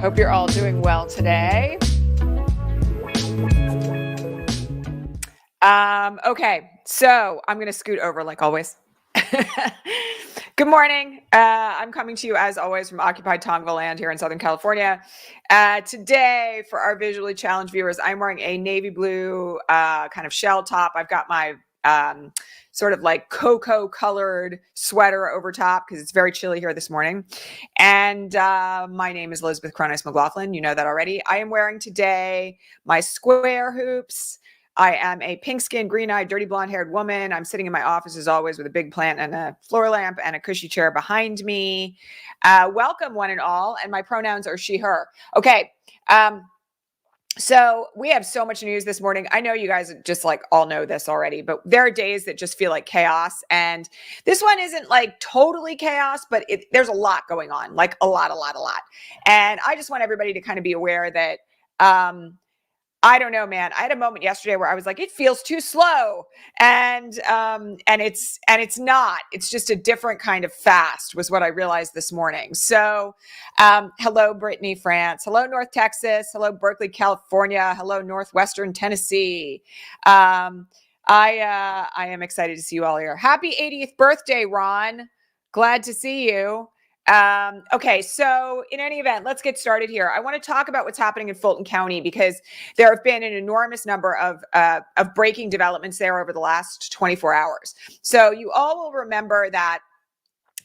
Hope you're all doing well today. Okay, so I'm going to scoot over like always. Good morning. I'm coming to you as always from occupied Tonga land here in Southern California. Today, for our visually challenged viewers, I'm wearing a navy blue kind of shell top. I've got my sort of like cocoa colored sweater over top because it's very chilly here this morning. And my name is Elizabeth Cronise McLaughlin. You know that already. I am wearing today my square hoops. I am a pink-skinned, green-eyed, dirty blonde-haired woman. I'm sitting in my office as always with a big plant and a floor lamp and a cushy chair behind me. Welcome one and all. And my pronouns are she, her. Okay. So we have so much news this morning. I know you guys just like all know this already, but there are days that just feel like chaos. And this one isn't like totally chaos, but there's a lot going on, like a lot. And I just want everybody to kind of be aware that, I don't know, man. I had a moment yesterday where I was like, it feels too slow. And it's not. It's just a different kind of fast was what I realized this morning. So hello, Brittany, France. Hello, North Texas. Hello, Berkeley, California. Hello, Northwestern Tennessee. I am excited to see you all here. Happy 80th birthday, Ron. Glad to see you. Okay, so in any event, let's get started here. I want to talk about what's happening in Fulton County because there have been an enormous number of breaking developments there over the last 24 hours. So you all will remember that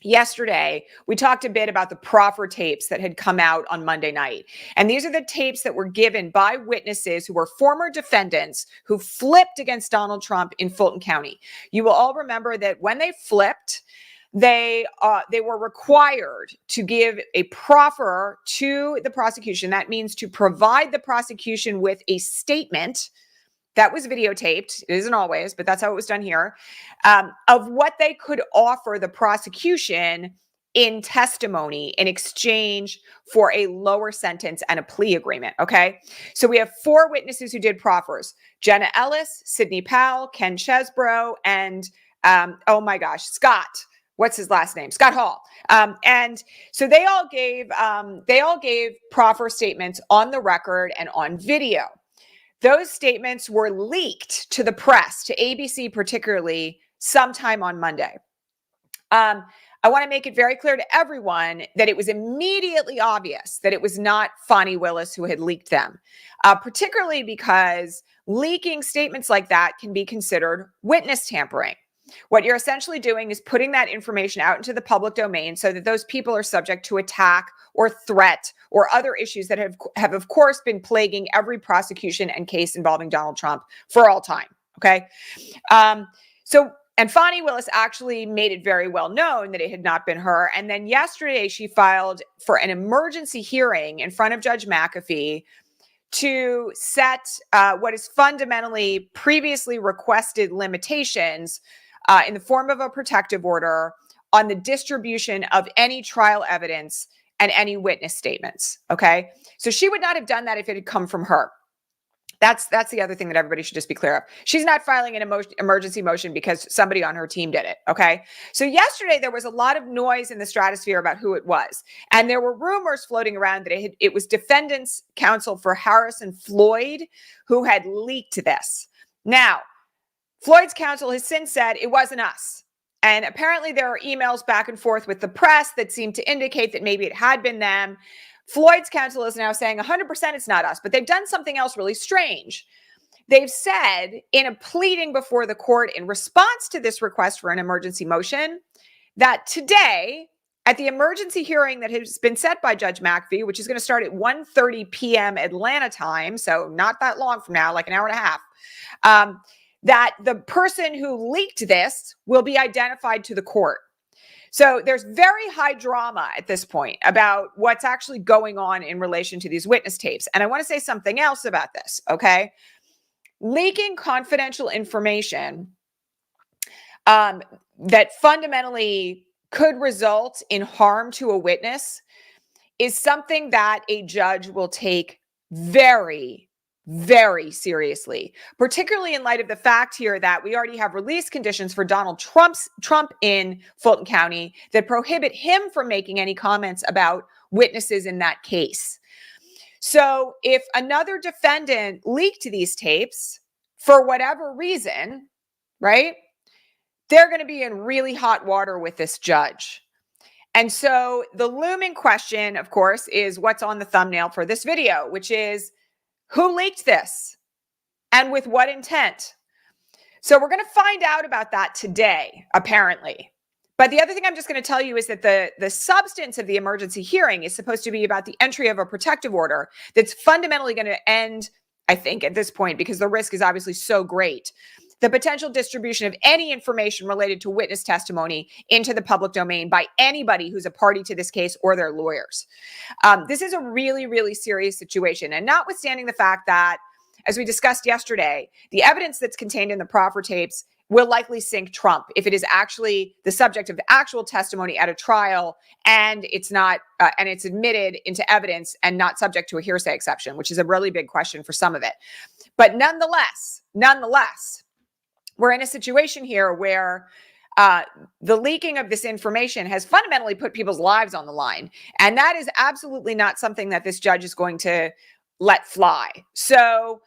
yesterday, we talked a bit about the proffer tapes that had come out on Monday night. And these are the tapes that were given by witnesses who were former defendants who flipped against Donald Trump in Fulton County. You will all remember that when they flipped, they were required to give a proffer to the prosecution. That means to provide the prosecution with a statement that was videotaped. It isn't always, but that's how it was done here, of what they could offer the prosecution in testimony in exchange for a lower sentence and a plea agreement. Okay. So we have 4 witnesses who did proffers: Jenna Ellis, Sidney Powell, Ken Chesbrough, and oh my gosh, Scott. What's his last name? Scott Hall. And so they all gave proffer statements on the record and on video. Those statements were leaked to the press, to ABC particularly, sometime on Monday. I want to make it very clear to everyone that it was immediately obvious that it was not Fani Willis who had leaked them, particularly because leaking statements like that can be considered witness tampering. What you're essentially doing is putting that information out into the public domain so that those people are subject to attack or threat or other issues that have of course been plaguing every prosecution and case involving Donald Trump for all time. Okay. And Fani Willis actually made it very well known that it had not been her. And then yesterday she filed for an emergency hearing in front of Judge McAfee to set what is fundamentally previously requested limitations in the form of a protective order on the distribution of any trial evidence and any witness statements. Okay. So she would not have done that if it had come from her. That's the other thing that everybody should just be clear of. She's not filing an emergency motion because somebody on her team did it. Okay. So yesterday there was a lot of noise in the stratosphere about who it was. And there were rumors floating around that it was defendants counsel for Harrison Floyd who had leaked this. Now, Floyd's counsel has since said it wasn't us. And apparently there are emails back and forth with the press that seem to indicate that maybe it had been them. Floyd's counsel is now saying 100% it's not us, but they've done something else really strange. They've said in a pleading before the court in response to this request for an emergency motion that today at the emergency hearing that has been set by Judge McAfee, which is going to start at 1:30 p.m. Atlanta time, so not that long from now, like an hour and a half, that the person who leaked this will be identified to the court. So there's very high drama at this point about what's actually going on in relation to these witness tapes. And I want to say something else about this, okay? Leaking confidential information that fundamentally could result in harm to a witness is something that a judge will take very, very seriously, particularly in light of the fact here that we already have release conditions for Donald Trump in Fulton County that prohibit him from making any comments about witnesses in that case. So if another defendant leaked these tapes for whatever reason, right, they're going to be in really hot water with this judge. And so the looming question, of course, is what's on the thumbnail for this video, which is who leaked this and with what intent? So we're going to find out about that today, apparently. But the other thing I'm just going to tell you is that the substance of the emergency hearing is supposed to be about the entry of a protective order that's fundamentally going to end, I think, at this point, because the risk is obviously so great, the potential distribution of any information related to witness testimony into the public domain by anybody who's a party to this case or their lawyers. This is a really, really serious situation. And notwithstanding the fact that, as we discussed yesterday, the evidence that's contained in the proffer tapes will likely sink Trump if it is actually the subject of actual testimony at a trial and it's not, and it's admitted into evidence and not subject to a hearsay exception, which is a really big question for some of it. But nonetheless, we're in a situation here where the leaking of this information has fundamentally put people's lives on the line. And that is absolutely not something that this judge is going to let fly. So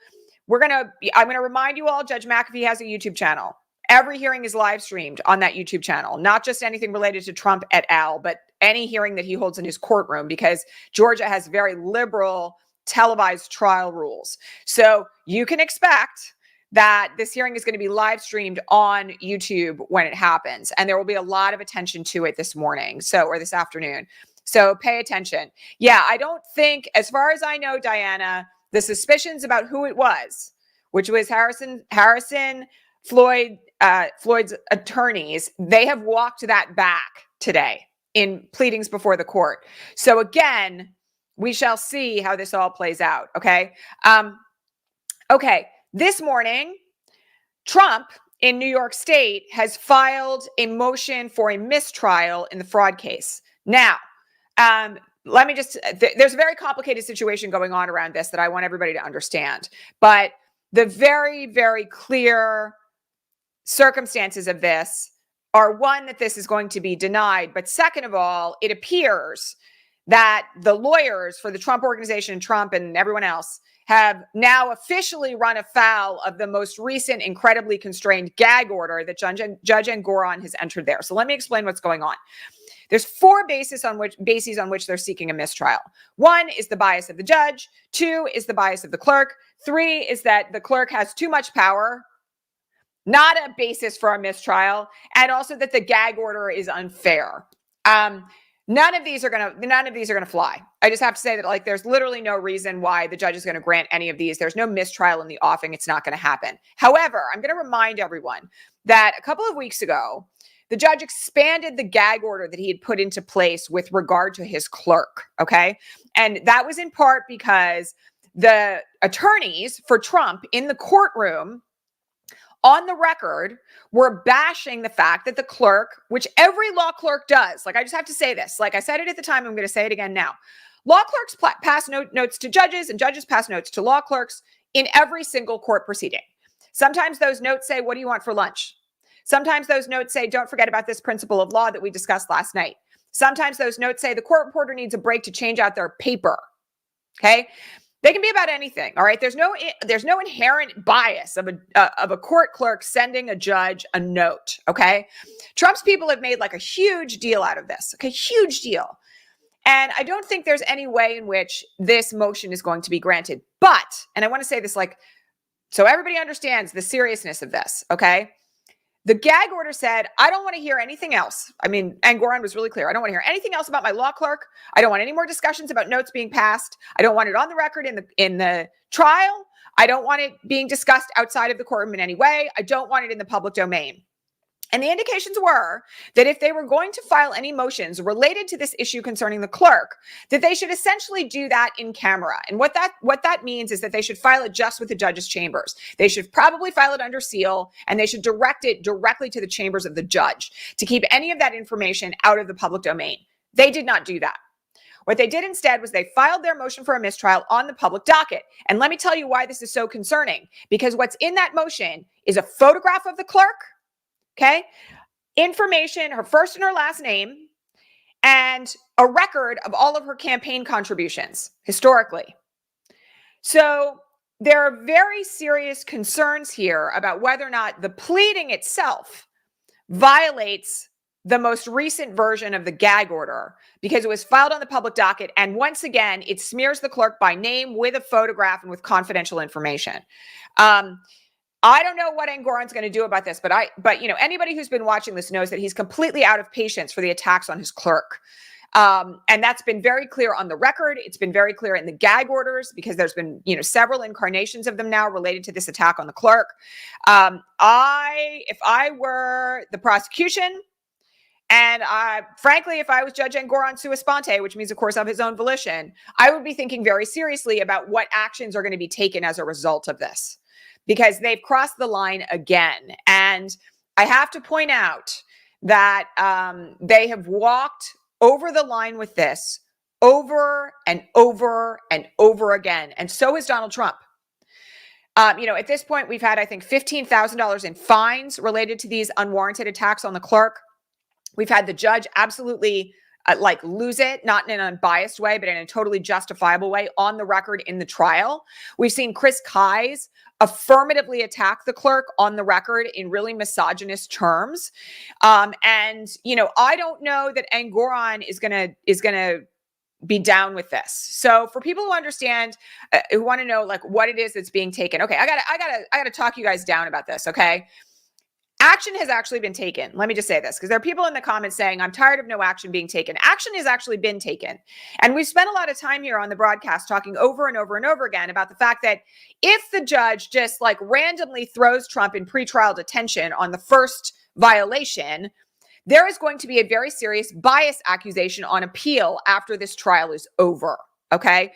I'm going to remind you all, Judge McAfee has a YouTube channel. Every hearing is live streamed on that YouTube channel, not just anything related to Trump et al., but any hearing that he holds in his courtroom, because Georgia has very liberal televised trial rules. So you can expect that this hearing is going to be live streamed on YouTube when it happens. And there will be a lot of attention to it this morning, or this afternoon. So pay attention. Yeah, I don't think, as far as I know, Diana, the suspicions about who it was, which was Floyd's attorneys, they have walked that back today in pleadings before the court. So again, we shall see how this all plays out. Okay. Okay. This morning, Trump in New York State has filed a motion for a mistrial in the fraud case. Now, let me just, there's a very complicated situation going on around this that I want everybody to understand. But the very, very clear circumstances of this are, one, that this is going to be denied. But second of all, it appears that the lawyers for the Trump organization, Trump and everyone else, have now officially run afoul of the most recent incredibly constrained gag order that Judge Engoron has entered there. So let me explain what's going on. There's four bases on which they're seeking a mistrial. One is the bias of the judge. Two is the bias of the clerk. Three is that the clerk has too much power, not a basis for a mistrial, and also that the gag order is unfair. None of these are gonna fly. I just have to say that, like, there's literally no reason why the judge is going to grant any of these. There's no mistrial in the offing. It's not going to happen. However, I'm going to remind everyone that a couple of weeks ago, the judge expanded the gag order that he had put into place with regard to his clerk. Okay. And that was in part because the attorneys for Trump in the courtroom on the record were bashing the fact that the clerk, which every law clerk does, like, I just have to say this, like I said it at the time, I'm going to say it again now. Law clerks pass notes to judges and judges pass notes to law clerks in every single court proceeding. Sometimes those notes say, what do you want for lunch? Sometimes those notes say, don't forget about this principle of law that we discussed last night. Sometimes those notes say the court reporter needs a break to change out their paper. Okay. They can be about anything. All right. There's no inherent bias of a court clerk sending a judge a note. Okay. Trump's people have made like a huge deal out of this. Okay. Huge deal. And I don't think there's any way in which this motion is going to be granted. But, and I want to say this, like, so everybody understands the seriousness of this. Okay. The gag order said, I don't want to hear anything else. I mean, Engoron was really clear. I don't want to hear anything else about my law clerk. I don't want any more discussions about notes being passed. I don't want it on the record in the trial. I don't want it being discussed outside of the courtroom in any way. I don't want it in the public domain. And the indications were that if they were going to file any motions related to this issue concerning the clerk, that they should essentially do that in camera. And what that means is that they should file it just with the judge's chambers. They should probably file it under seal, and they should direct it directly to the chambers of the judge to keep any of that information out of the public domain. They did not do that. What they did instead was they filed their motion for a mistrial on the public docket. And let me tell you why this is so concerning, because what's in that motion is a photograph of the clerk, okay, information, her first and her last name, and a record of all of her campaign contributions historically. So there are very serious concerns here about whether or not the pleading itself violates the most recent version of the gag order, because it was filed on the public docket. And once again, it smears the clerk by name with a photograph and with confidential information. I don't know what Engoron's going to do about this, but you know, anybody who's been watching this knows that he's completely out of patience for the attacks on his clerk. And that's been very clear on the record. It's been very clear in the gag orders, because there's been, you know, several incarnations of them now related to this attack on the clerk. If I were the prosecution, and frankly, if I was Judge Engoron sua sponte, which means, of course, of his own volition, I would be thinking very seriously about what actions are going to be taken as a result of this, because they've crossed the line again. And I have to point out that they have walked over the line with this over and over and over again. And so has Donald Trump. You know, at this point, we've had, I think, $15,000 in fines related to these unwarranted attacks on the clerk. We've had the judge absolutely lose it, not in an unbiased way, but in a totally justifiable way on the record in the trial. We've seen Chris Kise affirmatively attack the clerk on the record in really misogynist terms. And, you know, I don't know that Engoron is gonna be down with this. So for people who understand, who want to know like what it is that's being taken. Okay, I gotta talk you guys down about this. Okay. Action has actually been taken. Let me just say this, because there are people in the comments saying, I'm tired of no action being taken. Action has actually been taken. And we've spent a lot of time here on the broadcast talking over and over and over again about the fact that if the judge just like randomly throws Trump in pretrial detention on the first violation, there is going to be a very serious bias accusation on appeal after this trial is over. Okay.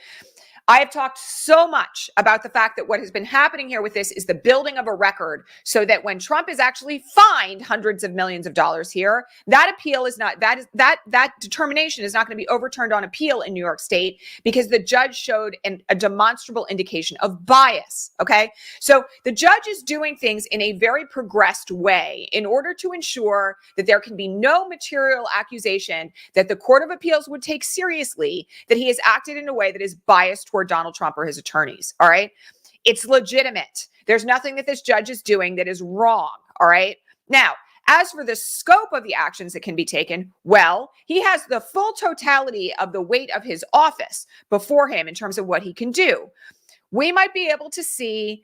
I have talked so much about the fact that what has been happening here with this is the building of a record, so that when Trump is actually fined hundreds of millions of dollars here, that appeal is not, that determination is not going to be overturned on appeal in New York State, because the judge showed a demonstrable indication of bias. Okay. So the judge is doing things in a very progressed way in order to ensure that there can be no material accusation that the Court of Appeals would take seriously that he has acted in a way that is biased toward Donald Trump or his attorneys. All right. It's legitimate. There's nothing that this judge is doing that is wrong. All right. Now, as for the scope of the actions that can be taken, well, he has the full totality of the weight of his office before him in terms of what he can do. We might be able to see,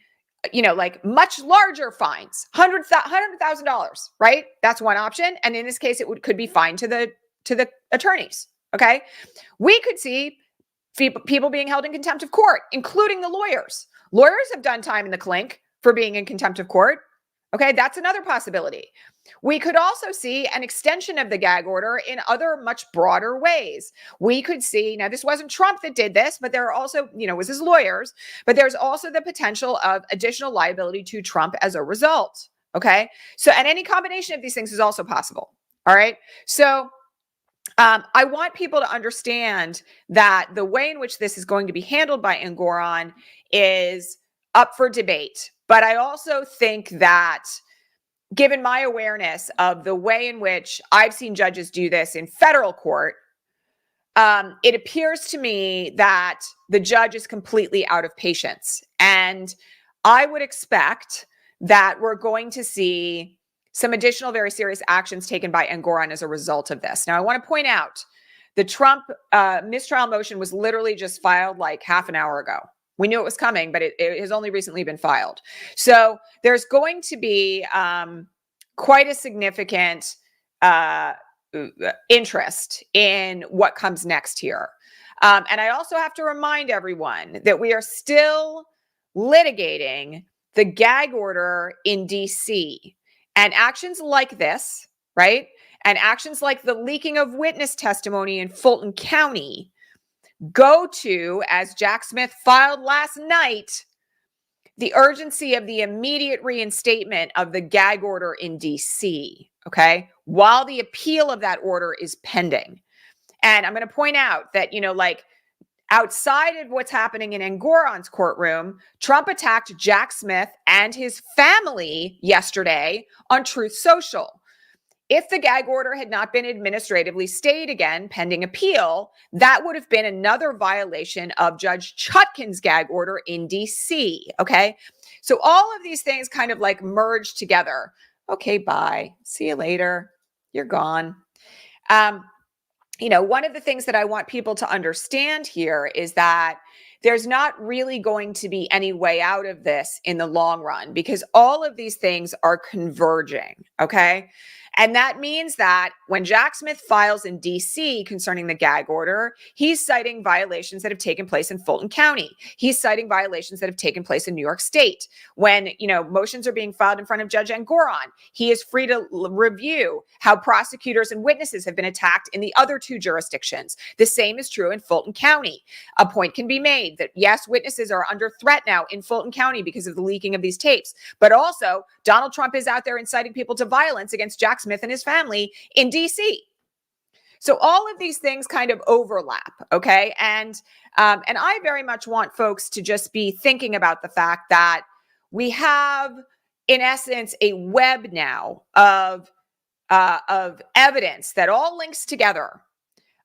you know, like much larger fines, $100,000, right? That's one option. And in this case, could be fined to the attorneys. Okay. We could see people being held in contempt of court, including the lawyers. Lawyers have done time in the clink for being in contempt of court. Okay, that's another possibility. We could also see an extension of the gag order in other much broader ways. We could see, now this wasn't Trump that did this, but there are also, you know, it was his lawyers, but there's also the potential of additional liability to Trump as a result. Okay, so, and any combination of these things is also possible. All right, so I want people to understand that the way in which this is going to be handled by Engoron is up for debate. But I also think that, given my awareness of the way in which I've seen judges do this in federal court, it appears to me that the judge is completely out of patience. And I would expect that we're going to see some additional very serious actions taken by Engoron as a result of this. Now, I want to point out the Trump mistrial motion was literally just filed like half an hour ago. We knew it was coming, but it has only recently been filed. So there's going to be quite a significant interest in what comes next here. And I also have to remind everyone that we are still litigating the gag order in DC. And actions like this, right? And actions like the leaking of witness testimony in Fulton County go to, as Jack Smith filed last night, the urgency of the immediate reinstatement of the gag order in DC, okay? While the appeal of that order is pending. And I'm going to point out that, you know, like, outside of what's happening in Engoron's courtroom, Trump attacked Jack Smith and his family yesterday on Truth Social. If the gag order had not been administratively stayed again pending appeal, that would have been another violation of Judge Chutkan's gag order in DC. Okay. So all of these things kind of like merge together. Okay, bye. See you later. You're gone. One of the things that I want people to understand here is that there's not really going to be any way out of this in the long run because all of these things are converging. Okay. And that means that when Jack Smith files in DC concerning the gag order, he's citing violations that have taken place in Fulton County. He's citing violations that have taken place in New York State. When, motions are being filed in front of Judge Engoron, he is free to review how prosecutors and witnesses have been attacked in the other two jurisdictions. The same is true in Fulton County. A point can be made that, yes, witnesses are under threat now in Fulton County because of the leaking of these tapes, but also Donald Trump is out there inciting people to violence against Jack Smith and his family in DC. So all of these things kind of overlap, okay? And I very much want folks to just be thinking about the fact that we have, in essence, a web now of evidence that all links together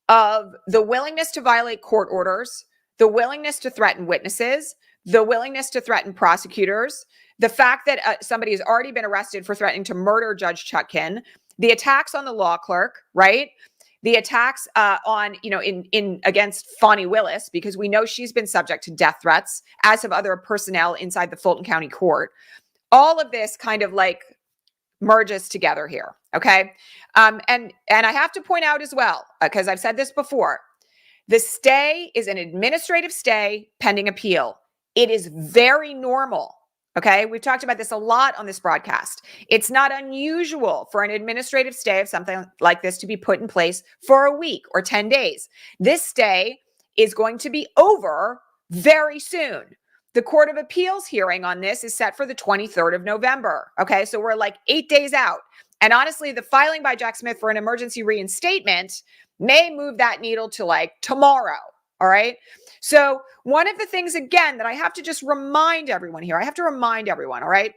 of the willingness to violate court orders, the willingness to threaten witnesses, the willingness to threaten prosecutors, the fact that somebody has already been arrested for threatening to murder Judge Chutkan, the attacks on the law clerk, right? The attacks against Fani Willis, because we know she's been subject to death threats, as have other personnel inside the Fulton County court. All of this kind of like merges together here, okay? And I have to point out as well, because I've said this before, the stay is an administrative stay pending appeal. It is very normal. Okay, we've talked about this a lot on this broadcast. It's not unusual for an administrative stay of something like this to be put in place for a week or 10 days. This stay is going to be over very soon. The Court of Appeals hearing on this is set for the 23rd of November. Okay, so we're like 8 days out. And honestly, the filing by Jack Smith for an emergency reinstatement may move that needle to like tomorrow. All right. So one of the things, again, that I have to just remind everyone here, all right,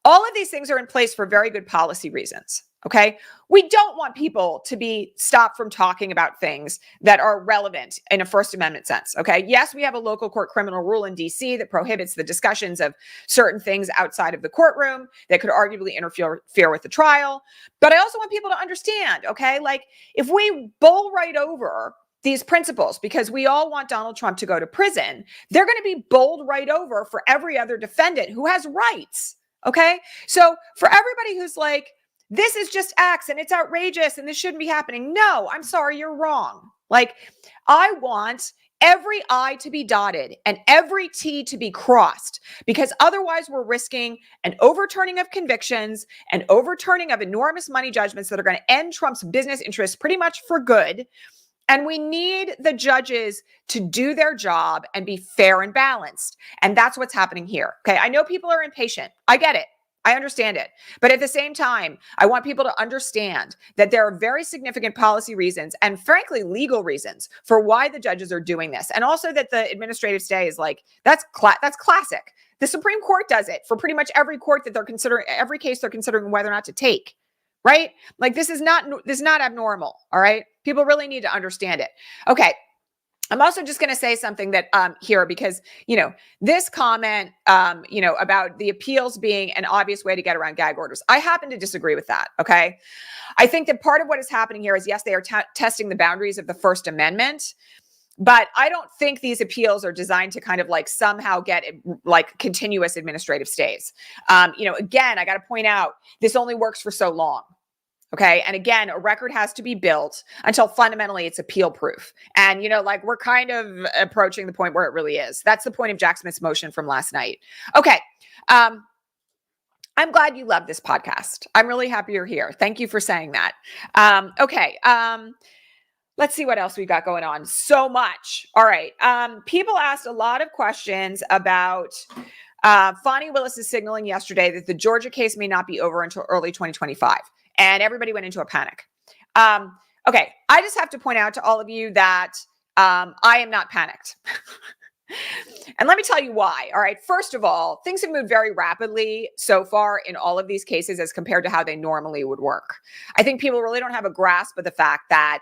all of these things are in place for very good policy reasons, okay? We don't want people to be stopped from talking about things that are relevant in a First Amendment sense, okay? Yes, we have a local court criminal rule in DC that prohibits the discussions of certain things outside of the courtroom that could arguably interfere with the trial. But I also want people to understand, okay, like if we bull right over these principles, because we all want Donald Trump to go to prison, they're going to be bowled right over for every other defendant who has rights. Okay. So for everybody who's like, this is just acts and it's outrageous and this shouldn't be happening. No, I'm sorry, you're wrong. Like, I want every I to be dotted and every T to be crossed, because otherwise we're risking an overturning of convictions, an overturning of enormous money judgments that are going to end Trump's business interests pretty much for good. And we need the judges to do their job and be fair and balanced. And that's what's happening here. Okay. I know people are impatient. I get it. I understand it. But at the same time, I want people to understand that there are very significant policy reasons and frankly, legal reasons for why the judges are doing this. And also that the administrative stay is like, that's classic. The Supreme Court does it for pretty much every court that they're considering, every case they're considering whether or not to take. Right? Like this is not abnormal. All right. People really need to understand it. Okay. I'm also just going to say something that here, because, this comment, about the appeals being an obvious way to get around gag orders. I happen to disagree with that. Okay. I think that part of what is happening here is, yes, they are testing the boundaries of the First Amendment, but I don't think these appeals are designed to kind of like somehow get like continuous administrative stays. Again, I got to point out, this only works for so long. Okay. And again, a record has to be built until fundamentally it's appeal proof. And, we're kind of approaching the point where it really is. That's the point of Jack Smith's motion from last night. Okay. I'm glad you love this podcast. I'm really happy you're here. Thank you for saying that. Okay. Let's see what else we got going on. So much. All right. People asked a lot of questions about Fani Willis' signaling yesterday that the Georgia case may not be over until early 2025. And everybody went into a panic. Okay, I just have to point out to all of you that I am not panicked. And let me tell you why. All right. First of all, things have moved very rapidly so far in all of these cases as compared to how they normally would work. I think people really don't have a grasp of the fact that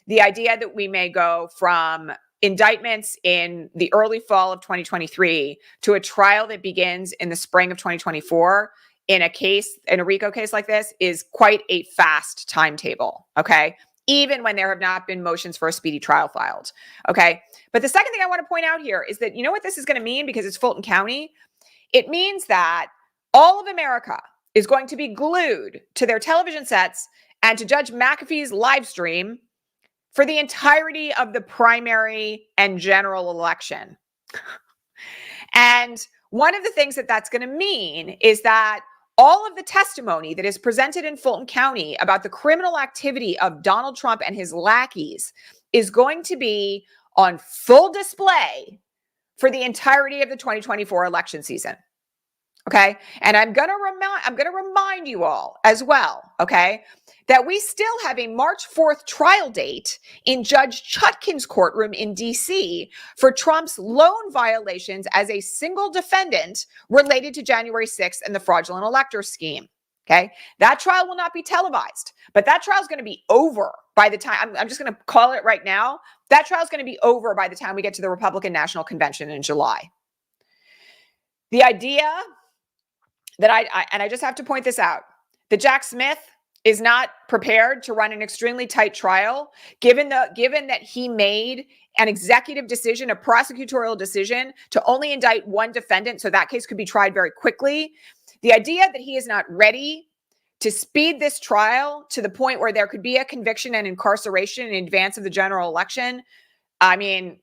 the idea that we may go from indictments in the early fall of 2023 to a trial that begins in the spring of 2024 in a RICO case like this is quite a fast timetable. Okay. Even when there have not been motions for a speedy trial filed. Okay. But the second thing I want to point out here is that you know what this is going to mean because it's Fulton County? It means that all of America is going to be glued to their television sets and to Judge McAfee's live stream for the entirety of the primary and general election. And one of the things that that's going to mean is that all of the testimony that is presented in Fulton County about the criminal activity of Donald Trump and his lackeys is going to be on full display for the entirety of the 2024 election season. Okay. And I'm going to remind you all as well. Okay. That we still have a March 4th trial date in Judge Chutkan's courtroom in DC for Trump's loan violations as a single defendant related to January 6th and the fraudulent elector scheme. Okay. That trial will not be televised, but that trial is going to be over by the time I'm just going to call it right now. That trial is going to be over by the time we get to the Republican National Convention in July. The idea that I just have to point this out, that Jack Smith is not prepared to run an extremely tight trial, given that he made an executive decision, a prosecutorial decision to only indict one defendant, so that case could be tried very quickly. The idea that he is not ready to speed this trial to the point where there could be a conviction and incarceration in advance of the general election. I mean,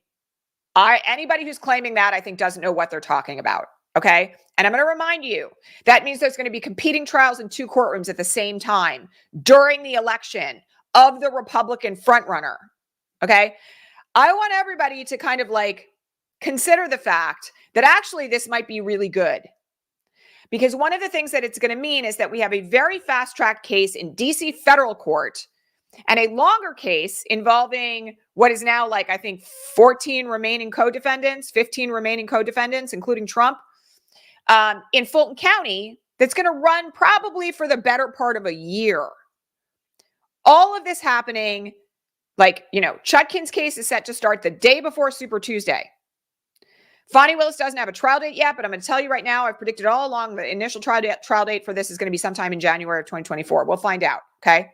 anybody who's claiming that, I think, doesn't know what they're talking about. Okay. And I'm going to remind you, that means there's going to be competing trials in two courtrooms at the same time during the election of the Republican frontrunner. Okay. I want everybody to kind of like consider the fact that actually this might be really good. Because one of the things that it's going to mean is that we have a very fast track case in DC federal court and a longer case involving what is now like, I think 15 remaining co-defendants, including Trump. In Fulton County, that's going to run probably for the better part of a year. All of this happening, like, Chutkan's case is set to start the day before Super Tuesday. Fani Willis doesn't have a trial date yet, but I'm going to tell you right now, I've predicted all along the initial trial date for this is going to be sometime in January of 2024. We'll find out, okay?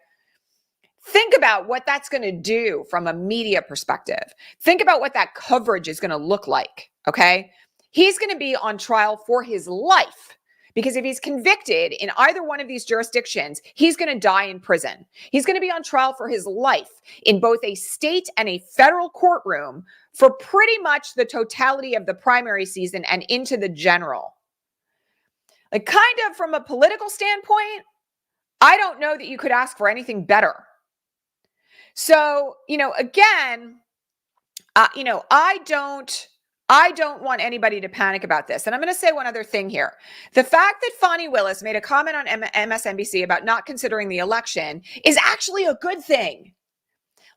Think about what that's going to do from a media perspective. Think about what that coverage is going to look like, okay? He's going to be on trial for his life because if he's convicted in either one of these jurisdictions, he's going to die in prison. He's going to be on trial for his life in both a state and a federal courtroom for pretty much the totality of the primary season and into the general. Like, kind of from a political standpoint, I don't know that you could ask for anything better. So, again, I don't want anybody to panic about this. And I'm going to say one other thing here. The fact that Fani Willis made a comment on MSNBC about not considering the election is actually a good thing.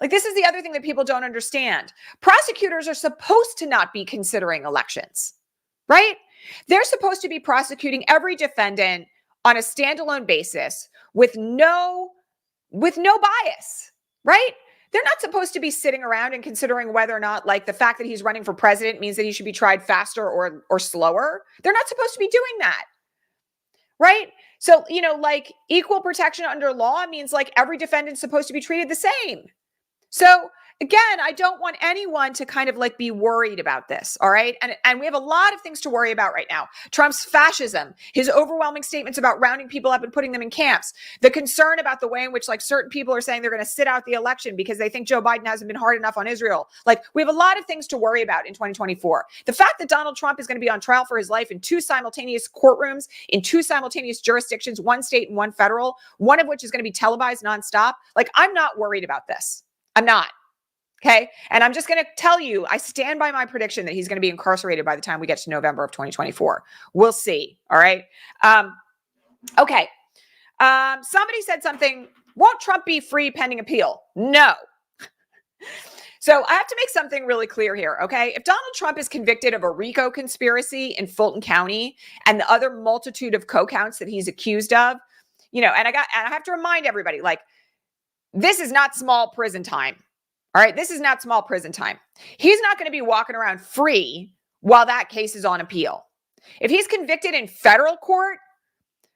Like, this is the other thing that people don't understand. Prosecutors are supposed to not be considering elections, right? They're supposed to be prosecuting every defendant on a standalone basis with no bias, right? They're not supposed to be sitting around and considering whether or not, like, the fact that he's running for president means that he should be tried faster or slower. They're not supposed to be doing that, right? So, like, equal protection under law means like every defendant's supposed to be treated the same. So again, I don't want anyone to kind of like be worried about this. All right. And we have a lot of things to worry about right now. Trump's fascism, his overwhelming statements about rounding people up and putting them in camps, the concern about the way in which like certain people are saying they're going to sit out the election because they think Joe Biden hasn't been hard enough on Israel. Like, we have a lot of things to worry about in 2024. The fact that Donald Trump is going to be on trial for his life in two simultaneous courtrooms, in two simultaneous jurisdictions, one state and one federal, one of which is going to be televised nonstop. Like, I'm not worried about this. I'm not. Okay. And I'm just going to tell you, I stand by my prediction that he's going to be incarcerated by the time we get to November of 2024. We'll see. All right. Okay. Somebody said something, won't Trump be free pending appeal? No. So I have to make something really clear here, okay? If Donald Trump is convicted of a RICO conspiracy in Fulton County and the other multitude of co-counts that he's accused of, and I have to remind everybody, like, this is not small prison time. All right, this is not small prison time. He's not going to be walking around free while that case is on appeal. If he's convicted in federal court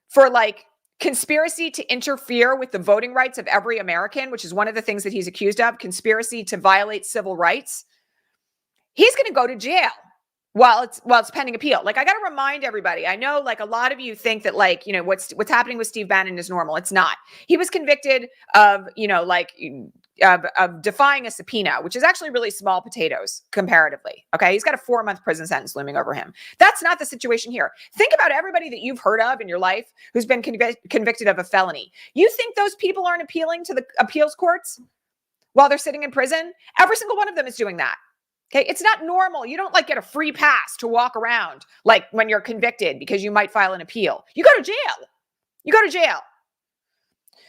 for like conspiracy to interfere with the voting rights of every American, which is one of the things that he's accused of, conspiracy to violate civil rights, he's going to go to jail while it's pending appeal. Like, I got to remind everybody, I know like a lot of you think that like, what's happening with Steve Bannon is normal. It's not. He was convicted of, of defying a subpoena, which is actually really small potatoes comparatively. Okay. He's got a 4-month prison sentence looming over him. That's not the situation here. Think about everybody that you've heard of in your life who's been convicted of a felony. You think those people aren't appealing to the appeals courts while they're sitting in prison? Every single one of them is doing that. Okay. It's not normal. You don't like get a free pass to walk around like when you're convicted because you might file an appeal. You go to jail. You go to jail.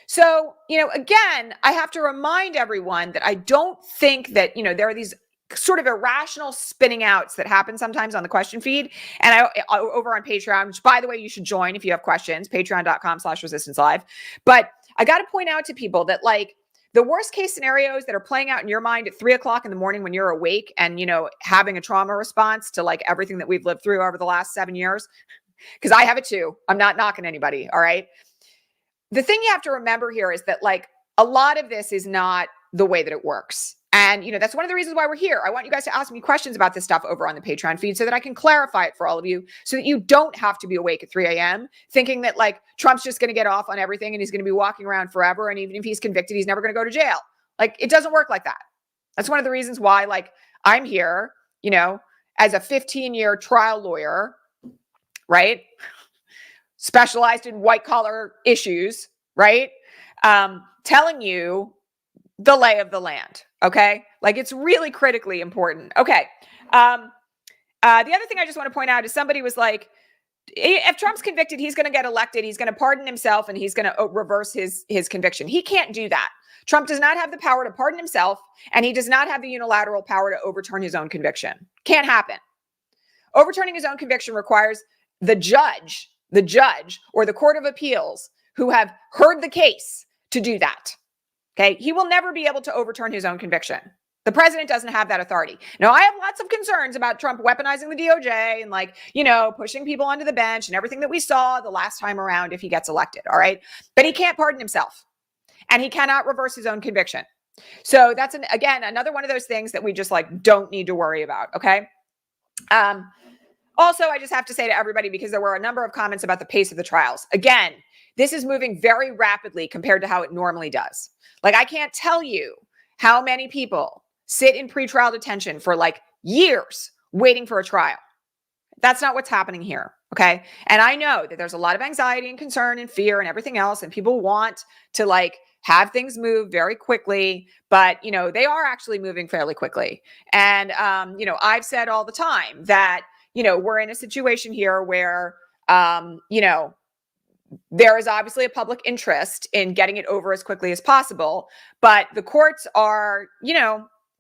So, again, I have to remind everyone that I don't think that, there are these sort of irrational spinning outs that happen sometimes on the question feed. And I over on Patreon, which by the way, you should join if you have questions, patreon.com/resistancelive. But I got to point out to people that like the worst case scenarios that are playing out in your mind at 3:00 in the morning when you're awake and, having a trauma response to like everything that we've lived through over the last 7 years, because I have it too. I'm not knocking anybody. All right. The thing you have to remember here is that like a lot of this is not the way that it works. And, that's one of the reasons why we're here. I want you guys to ask me questions about this stuff over on the Patreon feed so that I can clarify it for all of you so that you don't have to be awake at 3 a.m. thinking that like Trump's just going to get off on everything and he's going to be walking around forever. And even if he's convicted, he's never going to go to jail. Like, it doesn't work like that. That's one of the reasons why, like, I'm here, as a 15-year trial lawyer, right? Specialized in white collar issues, right? Telling you the lay of the land. Okay. Like, it's really critically important. Okay. The other thing I just want to point out is somebody was like, if Trump's convicted, he's going to get elected. He's going to pardon himself and he's going to reverse his conviction. He can't do that. Trump does not have the power to pardon himself, and he does not have the unilateral power to overturn his own conviction. Can't happen. Overturning his own conviction requires the judge or the court of appeals who have heard the case to do that. Okay. He will never be able to overturn his own conviction. The president doesn't have that authority. Now, I have lots of concerns about Trump weaponizing the DOJ and like, pushing people onto the bench and everything that we saw the last time around if he gets elected. All right. But he can't pardon himself and he cannot reverse his own conviction. So that's again, another one of those things that we just like don't need to worry about. Okay. Also, I just have to say to everybody, because there were a number of comments about the pace of the trials. Again, this is moving very rapidly compared to how it normally does. Like, I can't tell you how many people sit in pretrial detention for like years waiting for a trial. That's not what's happening here. Okay. And I know that there's a lot of anxiety and concern and fear and everything else. And people want to like have things move very quickly, but they are actually moving fairly quickly. And, I've said all the time that, we're in a situation here where, there is obviously a public interest in getting it over as quickly as possible, but the courts are,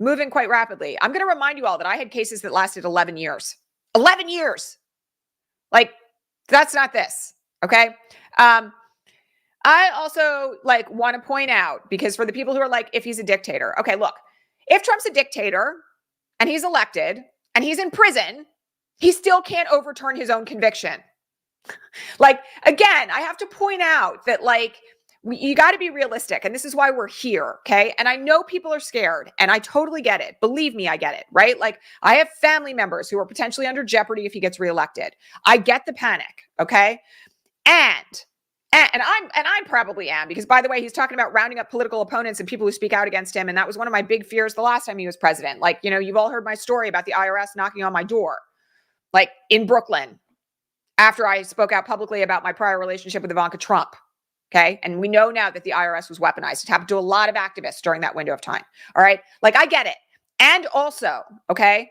moving quite rapidly. I'm going to remind you all that I had cases that lasted 11 years. 11 years. Like, that's not this. Okay. I also like want to point out, because for the people who are like, if he's a dictator, okay, look, if Trump's a dictator and he's elected and he's in prison, he still can't overturn his own conviction. Like, again, I have to point out that like, you got to be realistic. And this is why we're here. Okay. And I know people are scared and I totally get it. Believe me, I get it. Right. Like, I have family members who are potentially under jeopardy if he gets reelected. I get the panic. Okay. And I probably am, because by the way, he's talking about rounding up political opponents and people who speak out against him. And that was one of my big fears the last time he was president. Like, you've all heard my story about the IRS knocking on my door, like in Brooklyn, after I spoke out publicly about my prior relationship with Ivanka Trump. Okay. And we know now that the IRS was weaponized. It happened to a lot of activists during that window of time. All right. Like, I get it. And also, okay,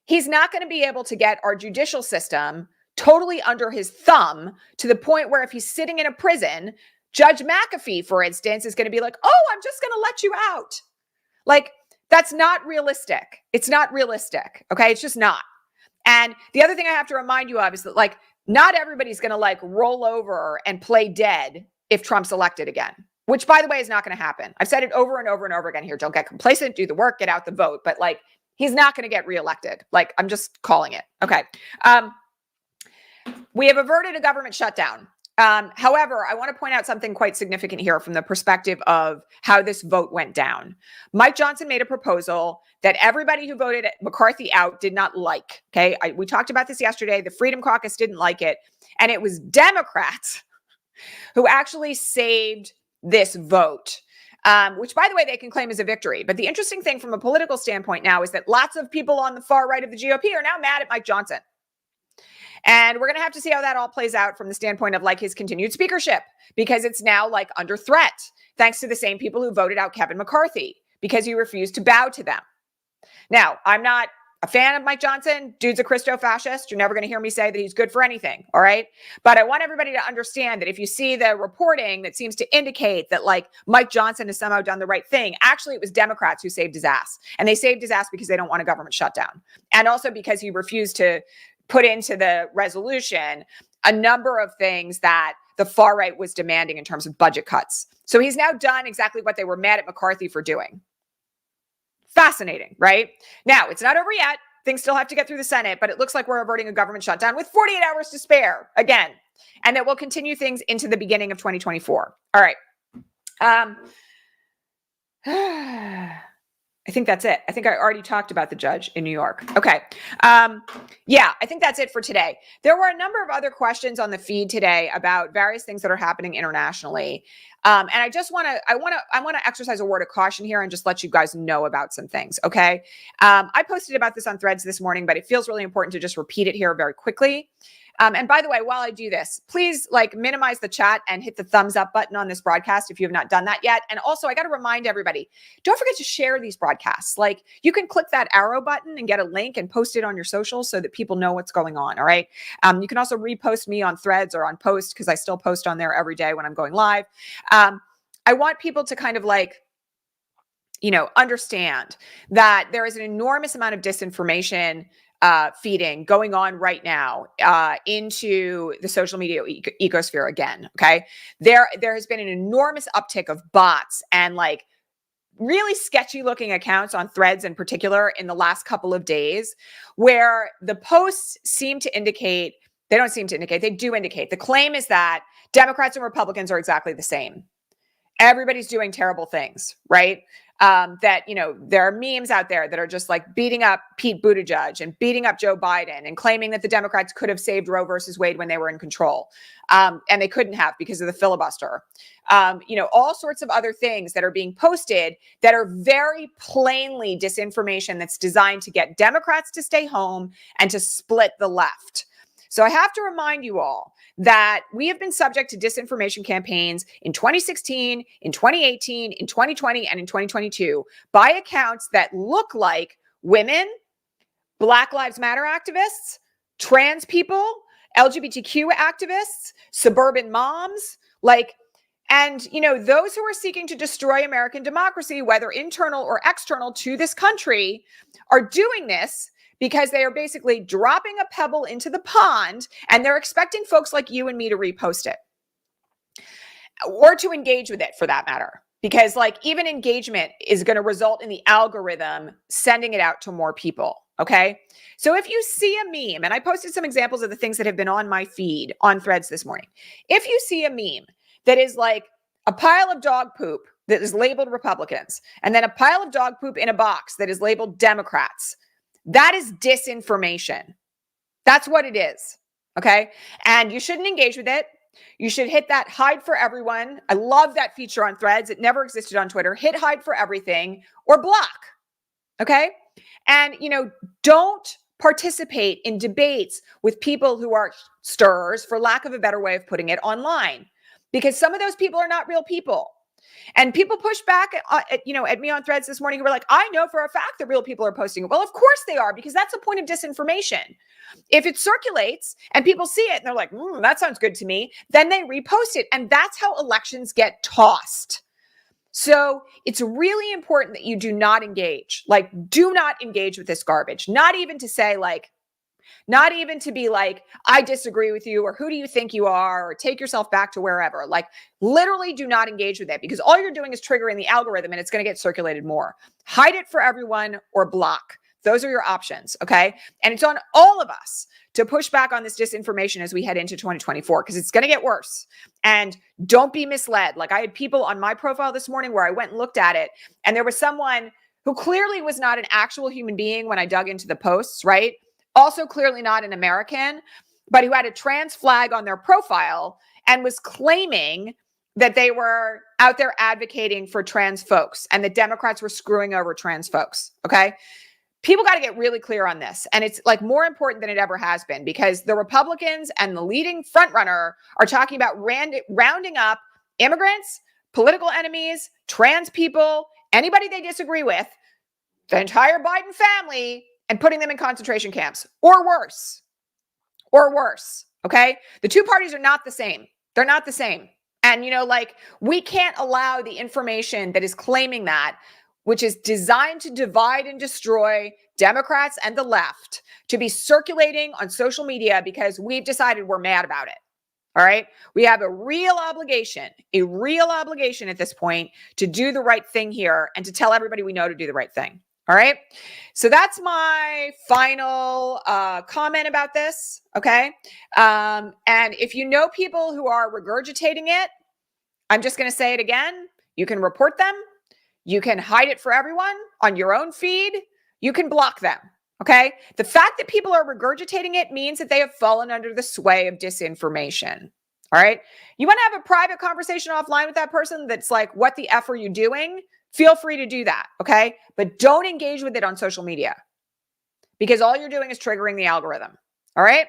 he's not going to be able to get our judicial system totally under his thumb to the point where if he's sitting in a prison, Judge McAfee, for instance, is going to be like, oh, I'm just going to let you out. Like, That's not realistic. It's not realistic. Okay. It's just not. And the other thing I have to remind you of is that like, not everybody's going to like roll over and play dead if Trump's elected again, which by the way, is not going to happen. I've said it over and over and over again here. Don't get complacent, do the work, get out the vote. But like, he's not going to get reelected. Like, I'm just calling it. Okay. We have averted a government shutdown. However, I want to point out something quite significant here from the perspective of how this vote went down. Mike Johnson made a proposal that everybody who voted McCarthy out did not like. Okay. We talked about this yesterday. The Freedom Caucus didn't like it. And it was Democrats who actually saved this vote, which, by the way, they can claim as a victory. But the interesting thing from a political standpoint now is that lots of people on the far right of the GOP are now mad at Mike Johnson. And we're going to have to see how that all plays out from the standpoint of like his continued speakership, because it's now like under threat, thanks to the same people who voted out Kevin McCarthy because he refused to bow to them. Now, I'm not a fan of Mike Johnson. Dude's a Christo-fascist. You're never going to hear me say that he's good for anything. All right. But I want everybody to understand that if you see the reporting that seems to indicate that like Mike Johnson has somehow done the right thing, actually it was Democrats who saved his ass. And they saved his ass because they don't want a government shutdown. And also because he refused to put into the resolution a number of things that the far right was demanding in terms of budget cuts. So he's now done exactly what they were mad at McCarthy for doing. Fascinating, right? Now, it's not over yet. Things still have to get through the Senate, but it looks like we're averting a government shutdown with 48 hours to spare again. And that will continue things into the beginning of 2024. All right. I think that's it. I think I already talked about the judge in New York. Okay. Yeah, I think that's it for today. There were a number of other questions on the feed today about various things that are happening internationally. And I just want to exercise a word of caution here and just let you guys know about some things. Okay. I posted about this on Threads this morning, but it feels really important to just repeat it here very quickly. And by the way, while I do this, please like minimize the chat and hit the thumbs up button on this broadcast if you have not done that yet. And also, I got to remind everybody, don't forget to share these broadcasts. Like you can click that arrow button and get a link and post it on your socials so that people know what's going on. All right. You can also repost me on Threads or on Post because I still post on there every day when I'm going live. I want people to kind of like, understand that there is an enormous amount of disinformation feeding going on right now into the social media ecosphere again. Okay. There has been an enormous uptick of bots and like really sketchy looking accounts on Threads in particular in the last couple of days, where the posts seem to indicate, they don't seem to indicate, they do indicate. The claim is that Democrats and Republicans are exactly the same. Everybody's doing terrible things, right? That, there are memes out there that are just like beating up Pete Buttigieg and beating up Joe Biden and claiming that the Democrats could have saved Roe versus Wade when they were in control. And they couldn't have because of the filibuster. All sorts of other things that are being posted that are very plainly disinformation that's designed to get Democrats to stay home and to split the left. So I have to remind you all that we have been subject to disinformation campaigns in 2016, in 2018, in 2020, and in 2022 by accounts that look like women, Black Lives Matter activists, trans people, LGBTQ activists, suburban moms, and those who are seeking to destroy American democracy, whether internal or external to this country, are doing this because they are basically dropping a pebble into the pond and they're expecting folks like you and me to repost it or to engage with it for that matter. Because even engagement is going to result in the algorithm sending it out to more people. Okay. So if you see a meme, and I posted some examples of the things that have been on my feed on Threads this morning. If you see a meme that is like a pile of dog poop that is labeled Republicans, and then a pile of dog poop in a box that is labeled Democrats, that is disinformation. That's what it is. Okay. And you shouldn't engage with it. You should hit that hide for everyone. I love that feature on Threads. It never existed on Twitter. Hit hide for everything or block. Okay. And, don't participate in debates with people who are stirrers, for lack of a better way of putting it, online, because some of those people are not real people. And people push back at me on Threads this morning who were like, I know for a fact that real people are posting it. Well, of course they are, because that's the point of disinformation. If it circulates and people see it and they're like, that sounds good to me, then they repost it. And that's how elections get tossed. So it's really important that you do not engage. Like, do not engage with this garbage. Not even to say like, not even to be like, I disagree with you, or who do you think you are, or take yourself back to wherever. Like, literally do not engage with it, because all you're doing is triggering the algorithm and it's going to get circulated more. Hide it for everyone or block. Those are your options, okay? And it's on all of us to push back on this disinformation as we head into 2024, because it's going to get worse. And don't be misled. Like, I had people on my profile this morning where I went and looked at it, and there was someone who clearly was not an actual human being when I dug into the posts, right? Also clearly not an American, but who had a trans flag on their profile and was claiming that they were out there advocating for trans folks and the Democrats were screwing over trans folks, okay? People got to get really clear on this. And it's like more important than it ever has been, because the Republicans and the leading frontrunner are talking about rounding up immigrants, political enemies, trans people, anybody they disagree with, the entire Biden family, and putting them in concentration camps or worse, okay? The two parties are not the same. They're not the same. And, you know, like, we can't allow the information that is claiming that, which is designed to divide and destroy Democrats and the left, to be circulating on social media because we've decided we're mad about it. All right. We have a real obligation at this point to do the right thing here and to tell everybody we know to do the right thing. All right. So that's my final comment about this. Okay. And if you know people who are regurgitating it, I'm just going to say it again. You can report them. You can hide it for everyone on your own feed. You can block them. Okay. The fact that people are regurgitating it means that they have fallen under the sway of disinformation. All right. You want to have a private conversation offline with that person that's like, what the F are you doing? Feel free to do that, okay? But don't engage with it on social media, because all you're doing is triggering the algorithm, all right?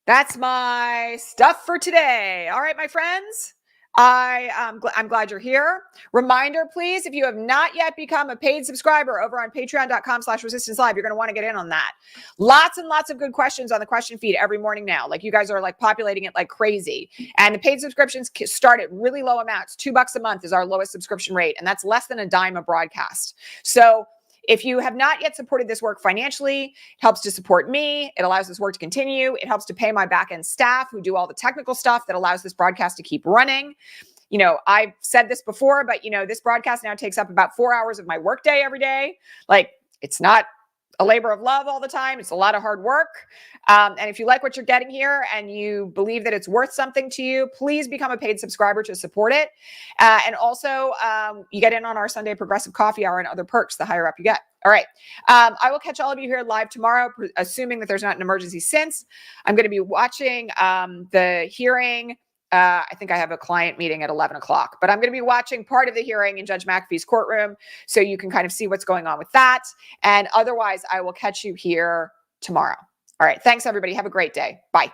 That's my stuff for today. All right, my friends, I'm glad you're here. Reminder, please, if you have not yet become a paid subscriber over on patreon.com/resistancelive, you're going to want to get in on that. Lots and lots of good questions on the question feed every morning now. Like, you guys are like populating it like crazy. And the paid subscriptions start at really low amounts. $2 a month is our lowest subscription rate. And that's less than a dime a broadcast. So if you have not yet supported this work financially, it helps to support me. It allows this work to continue. It helps to pay my back-end staff who do all the technical stuff that allows this broadcast to keep running. You know, I've said this before, but, you know, this broadcast now takes up about 4 hours of my workday every day. Like, it's not a labor of love all the time. It's a lot of hard work. And if you like what you're getting here and you believe that it's worth something to you, please become a paid subscriber to support it. And also, you get in on our Sunday Progressive Coffee Hour and other perks the higher up you get. All right. I will catch all of you here live tomorrow, assuming that there's not an emergency since. I'm going to be watching the hearing. I think I have a client meeting at 11 o'clock, but I'm going to be watching part of the hearing in Judge McAfee's courtroom, so you can kind of see what's going on with that. And otherwise, I will catch you here tomorrow. All right. Thanks, everybody. Have a great day. Bye.